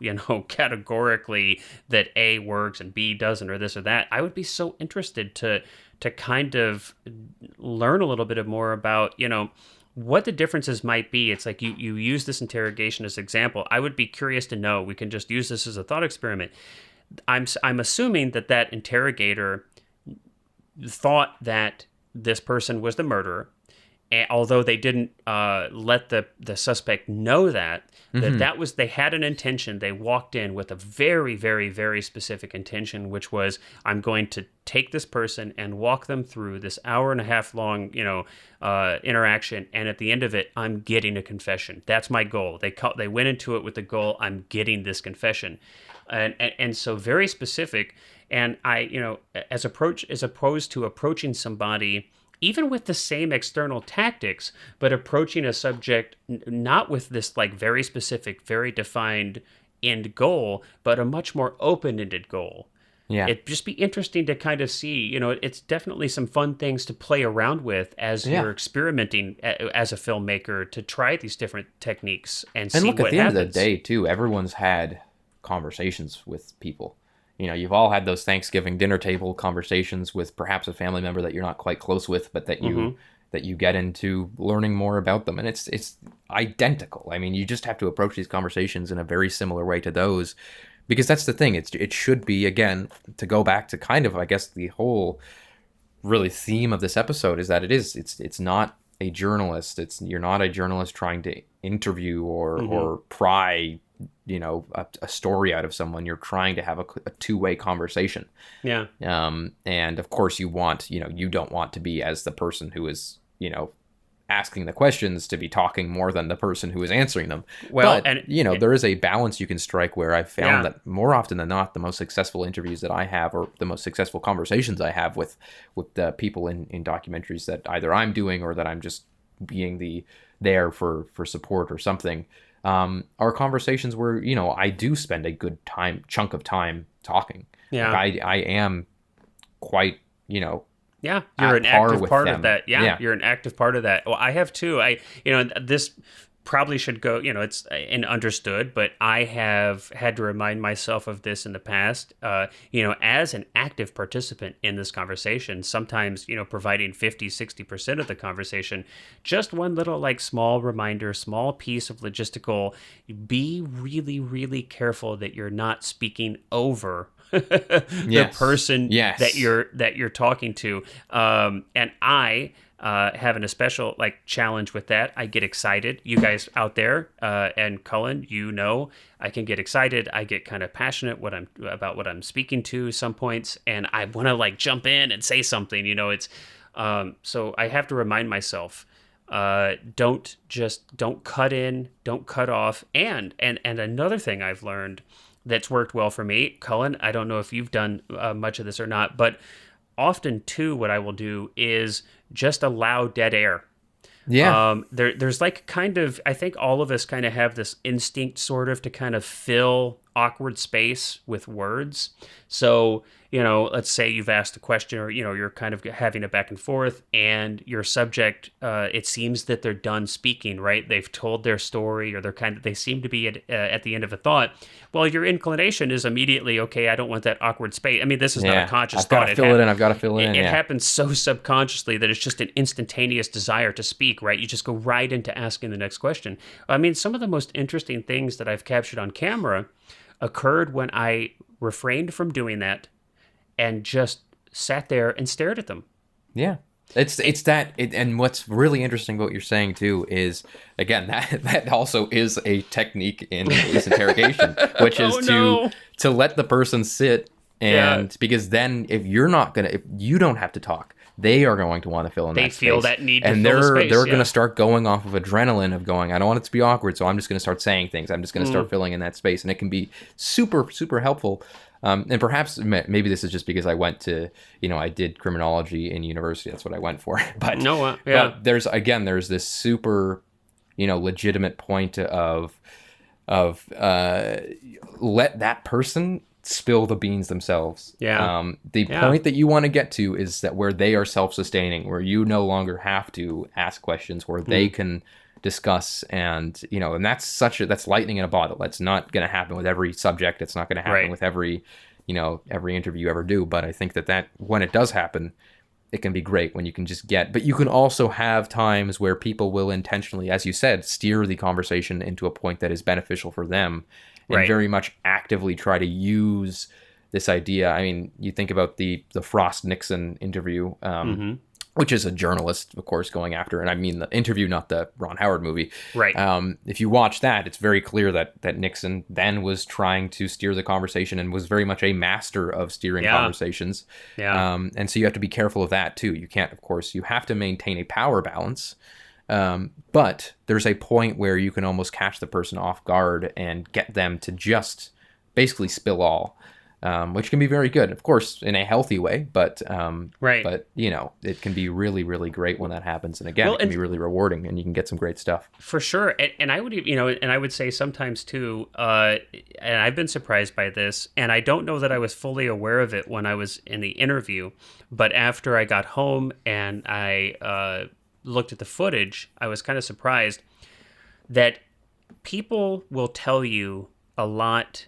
categorically that A works and B doesn't, or this or that. I would be so interested to kind of learn a little bit more about, what the differences might be. It's like you use this interrogation as an example. I would be curious to know, we can just use this as a thought experiment. I'm assuming that interrogator thought that this person was the murderer, and although they didn't let the suspect know that was, they had an intention. They walked in with a very, very, very specific intention, which was, I'm going to take this person and walk them through this hour and a half long, interaction, and at the end of it, I'm getting a confession. That's my goal. They went into it with the goal, I'm getting this confession, and so very specific. And I, as opposed to approaching somebody even with the same external tactics, but approaching a subject not with this like very specific, very defined end goal, but a much more open-ended goal. Yeah. It'd just be interesting to kind of see, it's definitely some fun things to play around with as you're experimenting as a filmmaker to try these different techniques and see what happens. And look, at the end of the day, too, everyone's had conversations with people. You've all had those Thanksgiving dinner table conversations with perhaps a family member that you're not quite close with, but that you get into learning more about them. And it's identical. I mean, you just have to approach these conversations in a very similar way to those, because that's the thing. It should be, again, to go back to kind of, I guess, the whole really theme of this episode is that it's not a journalist. You're not a journalist trying to interview or pry a story out of someone. You're trying to have a two-way conversation. Yeah. And of course you want, you don't want to be, as the person who is, asking the questions, to be talking more than the person who is answering them. Well, but, there is a balance you can strike where I've found that more often than not, the most successful interviews that I have, or the most successful conversations I have with the people in documentaries that either I'm doing or that I'm just being there for support or something, are conversations where, I do spend a good chunk of time talking. Yeah. Like I am quite, yeah, you're an active part of that. Yeah, you're an active part of that. Well, I have too. This probably should go, it's understood, but I have had to remind myself of this in the past, as an active participant in this conversation, sometimes, providing 50-60% of the conversation, just one little small reminder, small piece of logistical, be really, really careful that you're not speaking over the person that you're talking to. And I have an especial challenge with that. I get excited. You guys out there, and Cullen, I can get excited. I get kind of passionate about what I'm speaking to some points, and I want to jump in and say something. It's so I have to remind myself. Don't cut in, don't cut off. And another thing I've learned that's worked well for me, Cullen, I don't know if you've done much of this or not, but often too, what I will do is just allow dead air. Yeah. There's I think all of us kind of have this instinct sort of to kind of fill awkward space with words. So, let's say you've asked a question, or, you're kind of having a back and forth, and your subject, it seems that they're done speaking, right? They've told their story, or they seem to be at the end of a thought. Well, your inclination is immediately, okay, I don't want that awkward space. I mean, this is not a conscious thought. I've got to fill it in. It happens so subconsciously that it's just an instantaneous desire to speak, right? You just go right into asking the next question. I mean, some of the most interesting things that I've captured on camera occurred when I refrained from doing that and just sat there and stared at them. Yeah. And what's really interesting about what you're saying too is, again, that also is a technique in police interrogation, which is to let the person sit, and because then if you don't have to talk, they are going to want to fill in that space. They feel that need to fill the space. And they're going to start going off of adrenaline of going, I don't want it to be awkward, so I'm just going to start saying things. I'm just going to start filling in that space. And it can be super, super helpful. And perhaps maybe this is just because I went to, I did criminology in university. That's what I went for. But there's this super, legitimate point of let that person spill the beans themselves. Yeah. The point that you want to get to is that where they are self-sustaining, where you no longer have to ask questions, where they can discuss, and and that's lightning in a bottle. That's not going to happen with every subject. It's not going to happen with every every interview you ever do. But I think that when it does happen, it can be great when you can just get, but you can also have times where people will intentionally, as you said, steer the conversation into a point that is beneficial for them, and very much actively try to use this idea. I mean, you think about the Frost-Nixon interview, which is a journalist, of course, going after, and I mean the interview, not the Ron Howard movie. Right. If you watch that, it's very clear that Nixon then was trying to steer the conversation and was very much a master of steering conversations. Yeah. And so you have to be careful of that too. You can't, of course, you have to maintain a power balance. But there's a point where you can almost catch the person off guard and get them to just basically spill all. Which can be very good, of course, in a healthy way, but but it can be really, really great when that happens. And again, it can be really rewarding, and you can get some great stuff for sure. And I would, and I would say sometimes too, and I've been surprised by this, and I don't know that I was fully aware of it when I was in the interview, but after I got home and I looked at the footage, I was kind of surprised that people will tell you a lot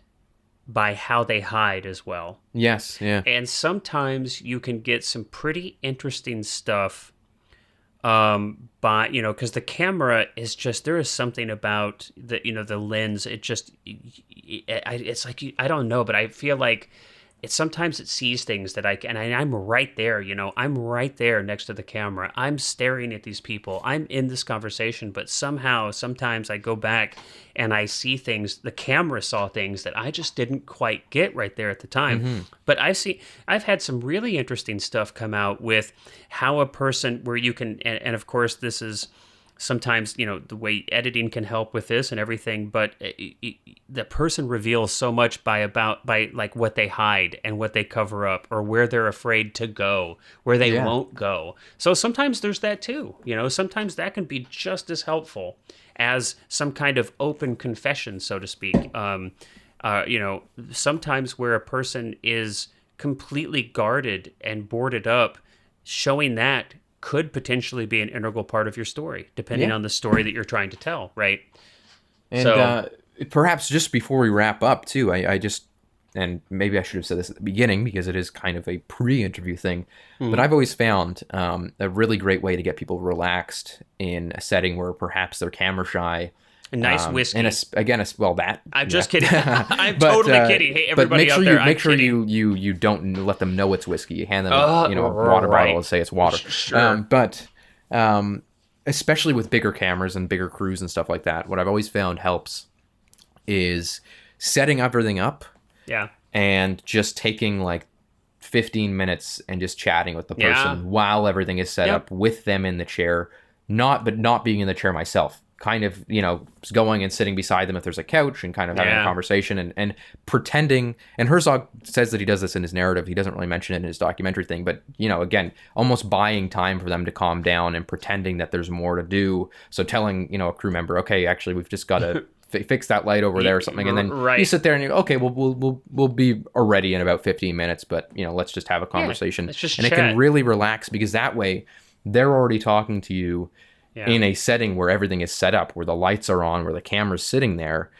by how they hide as well. Yes, yeah. And sometimes you can get some pretty interesting stuff because the camera is just, there is something about the lens. It just, it's like, I don't know, but I feel like sometimes it sees things that I'm right there, I'm right there next to the camera. I'm staring at these people. I'm in this conversation, but sometimes I go back and I see things, the camera saw things that I just didn't quite get right there at the time. Mm-hmm. But I've had some really interesting stuff come out with how a person, where you can, and of course this is sometimes, the way editing can help with this and everything, but the person reveals so much by like what they hide and what they cover up, or where they're afraid to go, where they won't go. So sometimes there's that too. Sometimes that can be just as helpful as some kind of open confession, so to speak. Sometimes where a person is completely guarded and boarded up, showing that could potentially be an integral part of your story, depending on the story that you're trying to tell, right? And perhaps just before we wrap up, too, I just, and maybe I should have said this at the beginning because it is kind of a pre-interview thing, but I've always found a really great way to get people relaxed in a setting where perhaps they're camera shy. A nice whiskey. And that. I'm just kidding. I'm totally kidding. Hey, everybody out there, make sure you don't let them know it's whiskey. You hand them a water bottle and say it's water. Sure. But especially with bigger cameras and bigger crews and stuff like that, what I've always found helps is setting everything up. Yeah. And just taking like 15 minutes and just chatting with the person while everything is set up with them in the chair, not being in the chair myself. Kind of, going and sitting beside them if there's a couch and kind of having a conversation and pretending. And Herzog says that he does this in his narrative. He doesn't really mention it in his documentary thing, but, again, almost buying time for them to calm down and pretending that there's more to do. So telling, a crew member, okay, actually, we've just got to fix that light over there or something. And then you sit there and you go, okay, we'll be ready in about 15 minutes, but, let's just have a conversation. Let's just chat. It can really relax because that way they're already talking to you in a setting where everything is set up, where the lights are on, where the camera's sitting there,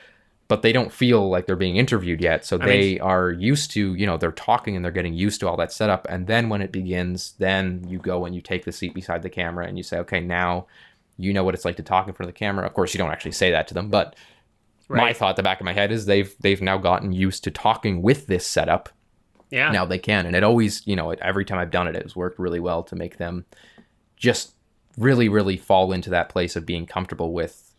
but they don't feel like they're being interviewed yet. So they are used to, they're talking and they're getting used to all that setup. And then when it begins, then you go and you take the seat beside the camera and you say, okay, now you know what it's like to talk in front of the camera. Of course, you don't actually say that to them, but my thought at the back of my head is they've now gotten used to talking with this setup. Yeah. Now they can. And it always, every time I've done it, it's worked really well to make them just really, really fall into that place of being comfortable with,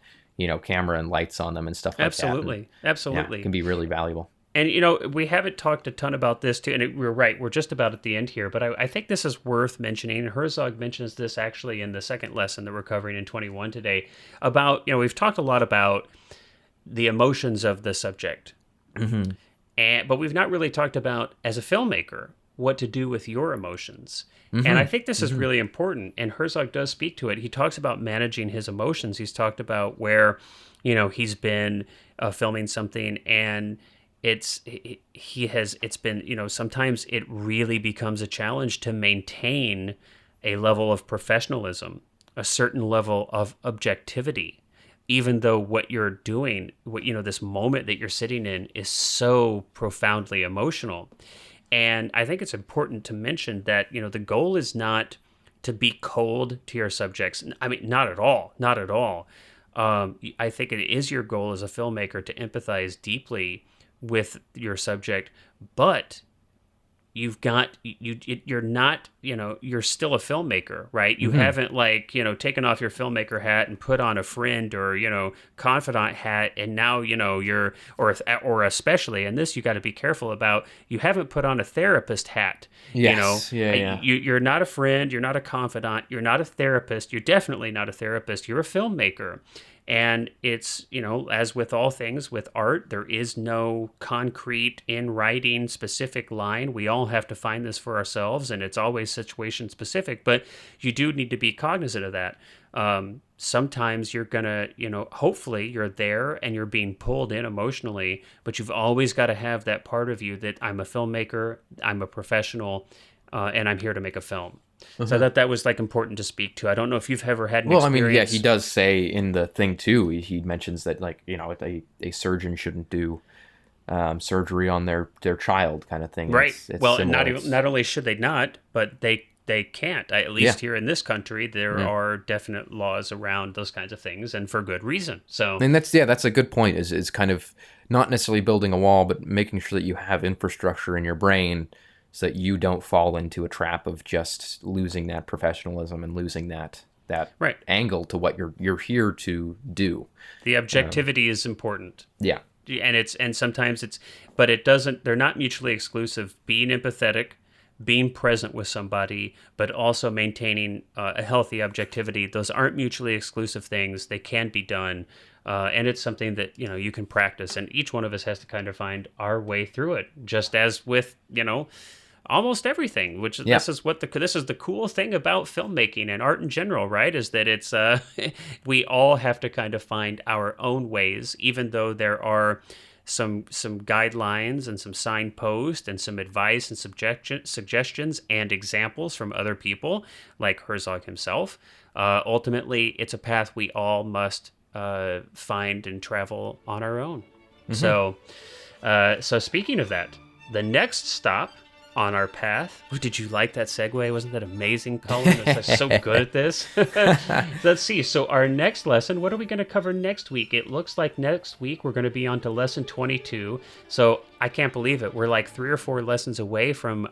camera and lights on them and stuff like Absolutely. that. Absolutely. Yeah, it can be really valuable. And, we haven't talked a ton about this too, and we're right, we're just about at the end here, but I think this is worth mentioning. Herzog mentions this actually in the second lesson that we're covering in 21 today about, we've talked a lot about the emotions of the subject, but we've not really talked about, as a filmmaker, what to do with your emotions. And I think this is really important, and Herzog does speak to it. He talks about managing his emotions. He's talked about where, he's been filming something, and it's been, sometimes it really becomes a challenge to maintain a level of professionalism, a certain level of objectivity, even though what you're doing, this moment that you're sitting in is so profoundly emotional. And I think it's important to mention that, the goal is not to be cold to your subjects. I mean, not at all, not at all. I think it is your goal as a filmmaker to empathize deeply with your subject, but you're not, you're still a filmmaker, right? You haven't taken off your filmmaker hat and put on a friend or, confidant hat. And now, or especially, and this you got to be careful about, you haven't put on a therapist hat. Yes. Yeah. You're not a friend. You're not a confidant. You're not a therapist. You're definitely not a therapist. You're a filmmaker. And it's, as with all things with art, there is no concrete in writing specific line. We all have to find this for ourselves, and it's always situation specific, but you do need to be cognizant of that. Sometimes you're going to, hopefully you're there and you're being pulled in emotionally, but you've always got to have that part of you that I'm a filmmaker, I'm a professional, and I'm here to make a film. So that was important to speak to. I don't know if you've ever had an experience. I mean, he does say in the thing too, he mentions that a surgeon shouldn't do surgery on their child kind of thing. Right. It's not only should they not, but they can't. At least here in this country, there are definite laws around those kinds of things, and for good reason. So, and that's a good point. Is kind of not necessarily building a wall, but making sure that you have infrastructure in your brain, so that you don't fall into a trap of just losing that professionalism and losing that angle to what you're here to do. The objectivity is important. Yeah. And sometimes but it doesn't, they're not mutually exclusive. Being empathetic, being present with somebody, but also maintaining a healthy objectivity, those aren't mutually exclusive things. They can be done. And it's something that, you can practice, and each one of us has to kind of find our way through it, just as with, almost everything, which this is the cool thing about filmmaking and art in general, right? Is that it's, we all have to kind of find our own ways, even though there are some guidelines and some signposts and some advice and suggestions and examples from other people like Herzog himself. Ultimately, it's a path we all must find and travel on our own. So speaking of that, the next stop on our path. Ooh, did you like that segue? Wasn't that amazing, Colin? I'm so good at this. Let's see. So our next lesson, what are we going to cover next week? It looks like next week we're going to be on to lesson 22. So I can't believe it. We're like 3 or 4 lessons away from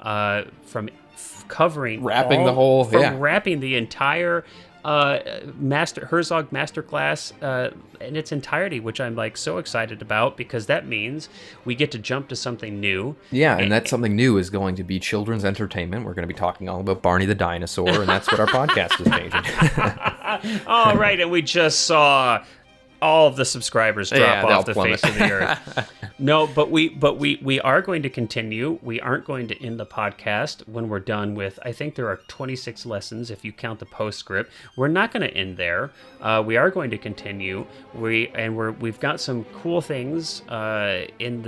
covering wrapping the entire Herzog Masterclass in its entirety, which I'm so excited about, because that means we get to jump to something new. Yeah, and that something new is going to be children's entertainment. We're going to be talking all about Barney the dinosaur, and that's what our podcast is changing. All right, and we just saw all of the subscribers drop off the face of the earth. No, but we are going to continue. We aren't going to end the podcast when we're done with, I think there are 26 lessons if you count the postscript. We're not going to end there. We are going to continue. We've got some cool things waiting in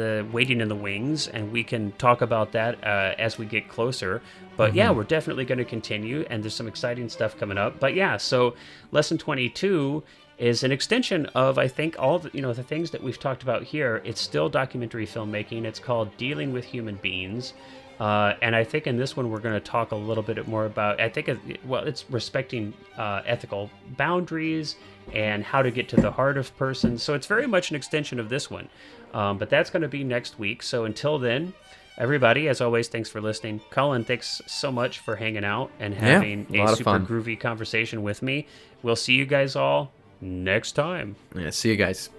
the wings, and we can talk about that as we get closer. But we're definitely going to continue, and there's some exciting stuff coming up. But so lesson 22 is an extension of, I think, all the, the things that we've talked about here. It's still documentary filmmaking. It's called Dealing with Human Beings. And I think in this one, we're going to talk a little bit more about, it's respecting ethical boundaries and how to get to the heart of persons. So it's very much an extension of this one. But that's going to be next week. So until then, everybody, as always, thanks for listening. Colin, thanks so much for hanging out and having a super groovy conversation with me. We'll see you guys all next time. Yeah, see you guys.